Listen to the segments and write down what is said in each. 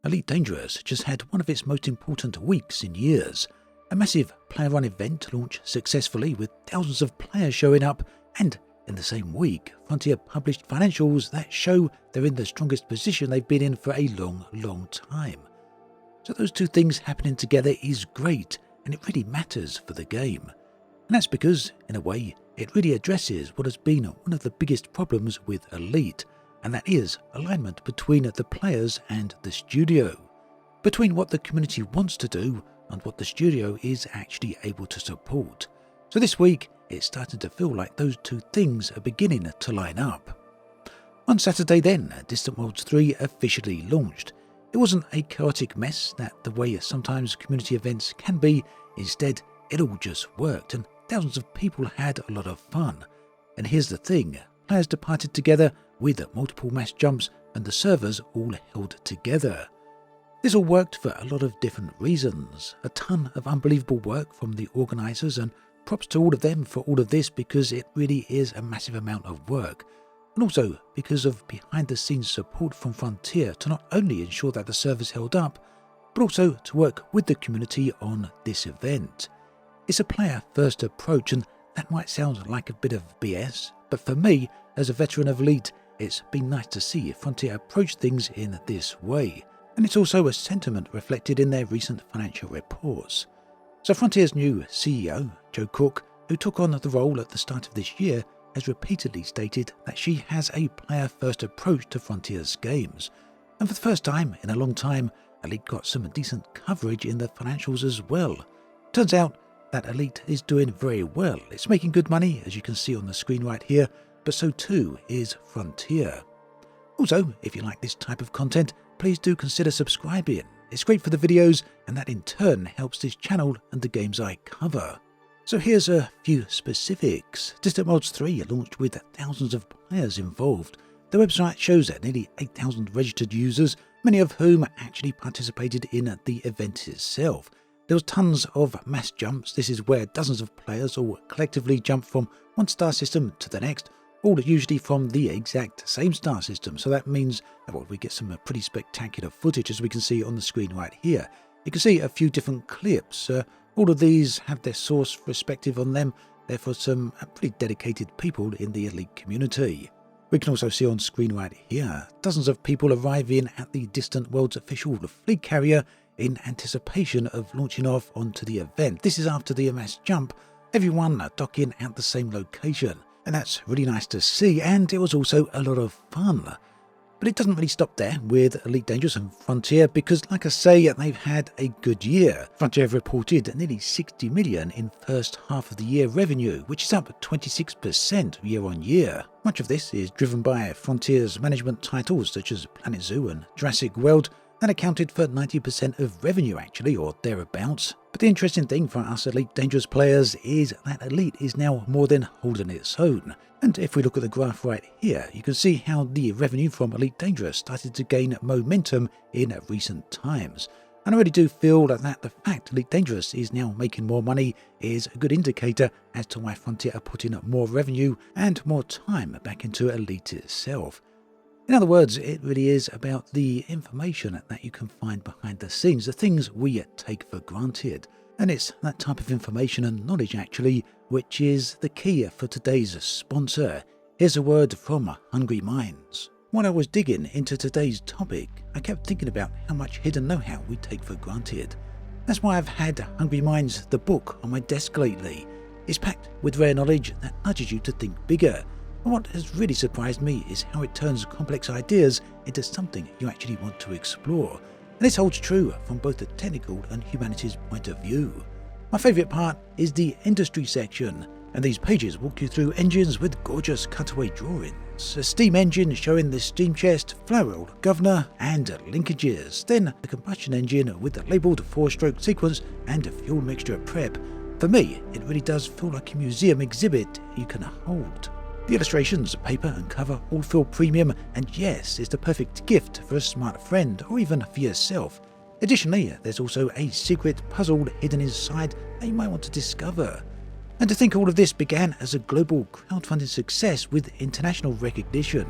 Elite Dangerous just had one of its most important weeks in years. A massive player-run event launched successfully with thousands of players showing up, and in the same week, Frontier published financials that show they're in the strongest position they've been in for a long time. So those two things happening together is great, and it really matters for the game. And that's because, in a way, it really addresses what has been one of the biggest problems with Elite, and that is alignment between the players and the studio. Between what the community wants to do and what the studio is actually able to support. So this week, it's starting to feel like those two things are beginning to line up. On Saturday then, Distant Worlds 3 officially launched. It wasn't a chaotic mess that the way sometimes community events can be. Instead, it all just worked and thousands of people had a lot of fun. And here's the thing, players departed together with multiple mass jumps and the servers all held together. This all worked for a lot of different reasons. A ton of unbelievable work from the organisers, and props to all of them for all of this because it really is a massive amount of work. And also because of behind the scenes support from Frontier to not only ensure that the servers held up, but also to work with the community on this event. It's a player first approach, and that might sound like a bit of BS, but for me, as a veteran of Elite, it's been nice to see Frontier approach things in this way. And it's also a sentiment reflected in their recent financial reports. So Frontier's new CEO, Joe Cook, who took on the role at the start of this year, has repeatedly stated that she has a player-first approach to Frontier's games. And for the first time in a long time, Elite got some decent coverage in the financials as well. Turns out that Elite is doing very well. It's making good money, as you can see on the screen right here, but so too is Frontier. Also, if you like this type of content, please do consider subscribing. It's great for the videos, and that in turn helps this channel and the games I cover. So here's a few specifics. Distant Worlds 3 launched with thousands of players involved. The website shows nearly 8,000 registered users, many of whom actually participated in the event itself. There was tons of mass jumps. This is where dozens of players all collectively jump from one star system to the next, all usually from the exact same star system. So that means we get some pretty spectacular footage, as we can see on the screen right here. You can see a few different clips. All of these have their source perspective on them. Therefore, some pretty dedicated people in the Elite community. We can also see on screen right here, dozens of people arriving at the Distant Worlds official fleet carrier in anticipation of launching off onto the event. This is after the mass jump, everyone docking at the same location. And that's really nice to see, and it was also a lot of fun. But it doesn't really stop there with Elite Dangerous and Frontier because, like I say, they've had a good year. Frontier have reported nearly 60 million in first half of the year revenue, which is up 26% year on year. Much of this is driven by Frontier's management titles such as Planet Zoo and Jurassic World, that accounted for 90% of revenue actually, or thereabouts. But the interesting thing for us Elite Dangerous players is that Elite is now more than holding its own. And if we look at the graph right here, you can see how the revenue from Elite Dangerous started to gain momentum in recent times. And I really do feel that the fact Elite Dangerous is now making more money is a good indicator as to why Frontier are putting more revenue and more time back into Elite itself. In other words, it really is about the information that you can find behind the scenes, the things we take for granted. And it's that type of information and knowledge actually, which is the key for today's sponsor. Here's a word from Hungry Minds. While I was digging into today's topic, I kept thinking about how much hidden know-how we take for granted. That's why I've had Hungry Minds, the book, on my desk lately. It's packed with rare knowledge that nudges you to think bigger. And what has really surprised me is how it turns complex ideas into something you actually want to explore. And this holds true from both the technical and humanities point of view. My favourite part is the industry section, and these pages walk you through engines with gorgeous cutaway drawings. A steam engine showing the steam chest, flower governor, and linkages. Then the combustion engine with the labelled 4-stroke sequence and fuel mixture prep. For me, it really does feel like a museum exhibit you can hold. The illustrations, paper and cover all feel premium, and yes, it's the perfect gift for a smart friend or even for yourself. Additionally, there's also a secret puzzle hidden inside that you might want to discover. And to think all of this began as a global crowdfunding success with international recognition.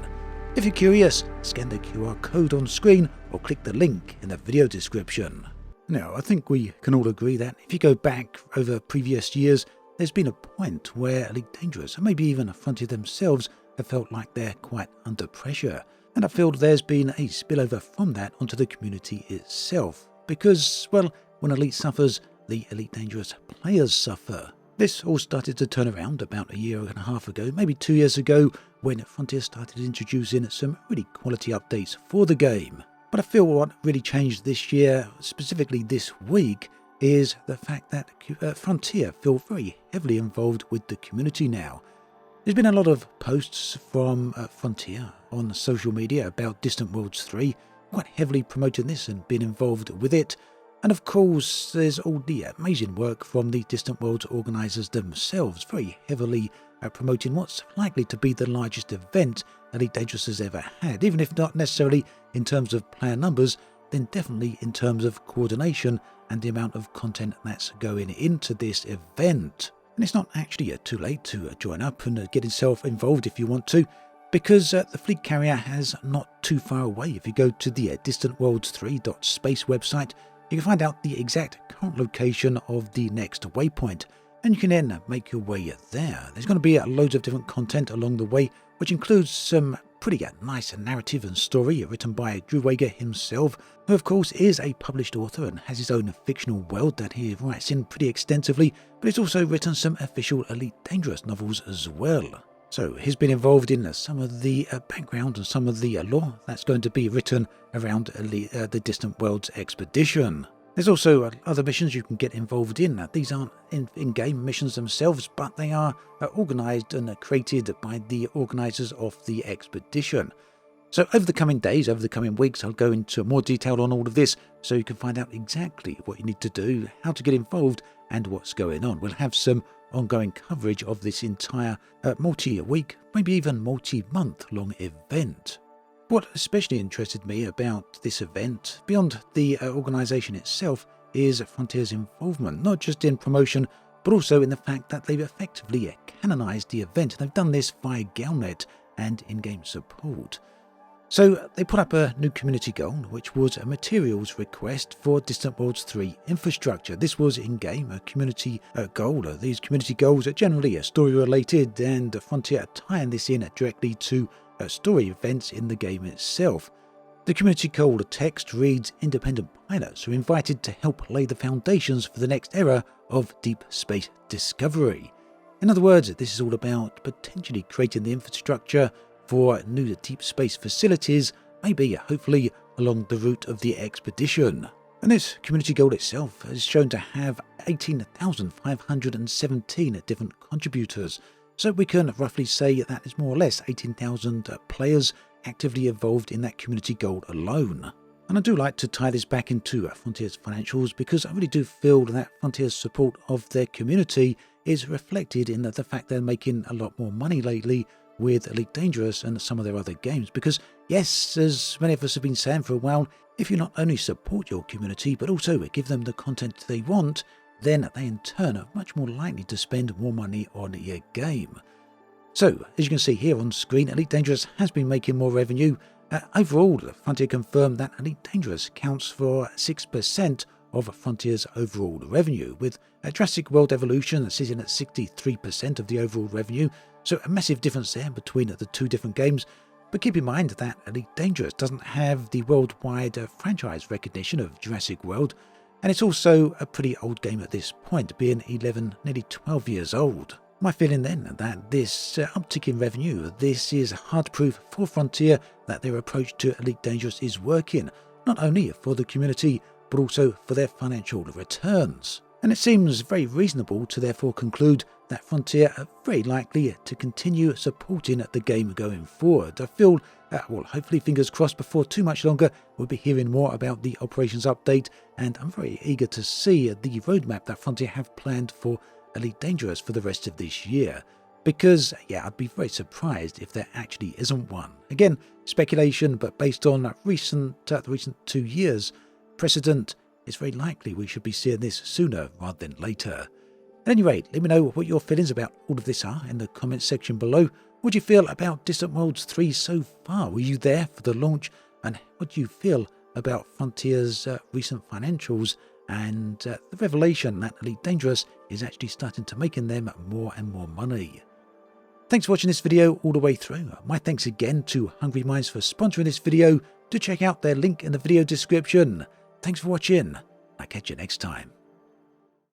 If you're curious, scan the QR code on screen or click the link in the video description. Now, I think we can all agree that if you go back over previous years, there's been a point where Elite Dangerous, and maybe even Frontier themselves, have felt like they're quite under pressure. And I feel there's been a spillover from that onto the community itself. Because, well, when Elite suffers, the Elite Dangerous players suffer. This all started to turn around about a year and a half ago, maybe 2 years ago, when Frontier started introducing some really quality updates for the game. But I feel what really changed this year, specifically this week, is the fact that Frontier feel very heavily involved with the community now. There's been a lot of posts from Frontier on social media about Distant Worlds 3, quite heavily promoting this and being involved with it. And of course, there's all the amazing work from the Distant Worlds organisers themselves, very heavily promoting what's likely to be the largest event Elite Dangerous has ever had, even if not necessarily in terms of player numbers, then definitely in terms of coordination and the amount of content that's going into this event. And it's not actually too late to join up and get yourself involved if you want to, because the fleet carrier has not too far away. If you go to the distantworlds3.space website, you can find out the exact current location of the next waypoint, and you can then make your way there. There's going to be loads of different content along the way, which includes some pretty nice narrative and story written by Drew Wager himself, who of course is a published author and has his own fictional world that he writes in pretty extensively, but he's also written some official Elite Dangerous novels as well. So he's been involved in some of the background and some of the lore that's going to be written around the Distant Worlds expedition. There's also other missions you can get involved in. These aren't in-game missions themselves, but they are organised and created by the organisers of the expedition. So over the coming days, over the coming weeks, I'll go into more detail on all of this so you can find out exactly what you need to do, how to get involved, and what's going on. We'll have some ongoing coverage of this entire multi-week, maybe even multi-month long event. What especially interested me about this event, beyond the organisation itself, is Frontier's involvement, not just in promotion, but also in the fact that they've effectively canonised the event. They've done this via Galnet and in-game support. So they put up a new community goal, which was a materials request for Distant Worlds 3 infrastructure. This was in-game, a community goal. These community goals are generally story-related, and Frontier are tying this in directly to story events in the game itself. The community goal text reads, "Independent pilots are invited to help lay the foundations for the next era of deep space discovery." In other words, this is all about potentially creating the infrastructure for new deep space facilities, maybe, hopefully, along the route of the expedition. And this community goal itself is shown to have 18,517 different contributors. So we can roughly say that is more or less 18,000 players actively involved in that community goal alone. And I do like to tie this back into Frontier's financials, because I really do feel that Frontier's support of their community is reflected in the fact they're making a lot more money lately with Elite Dangerous and some of their other games. Because yes, as many of us have been saying for a while, if you not only support your community but also give them the content they want, then they in turn are much more likely to spend more money on your game. So, as you can see here on screen, Elite Dangerous has been making more revenue. Overall, Frontier confirmed that Elite Dangerous counts for 6% of Frontier's overall revenue, with Jurassic World Evolution sitting at 63% of the overall revenue, so a massive difference there between the two different games. But keep in mind that Elite Dangerous doesn't have the worldwide franchise recognition of Jurassic World, and it's also a pretty old game at this point, being 11, nearly 12 years old. My feeling then that this uptick in revenue, this is hard proof for Frontier that their approach to Elite Dangerous is working, not only for the community, but also for their financial returns. And it seems very reasonable to therefore conclude that Frontier are very likely to continue supporting the game going forward. I feel, well, hopefully fingers crossed, before too much longer we'll be hearing more about the operations update, and I'm very eager to see the roadmap that Frontier have planned for Elite Dangerous for the rest of this year. Because, yeah, I'd be very surprised if there actually isn't one. Again, speculation, but based on the recent 2 years precedent, it's very likely we should be seeing this sooner rather than later. At any rate, let me know what your feelings about all of this are in the comments section below. What do you feel about Distant Worlds 3 so far? Were you there for the launch? And what do you feel about Frontier's recent financials and the revelation that Elite Dangerous is actually starting to making them more and more money? Thanks for watching this video all the way through. My thanks again to Hungry Minds for sponsoring this video. Do check out their link in the video description. Thanks for watching. I'll catch you next time.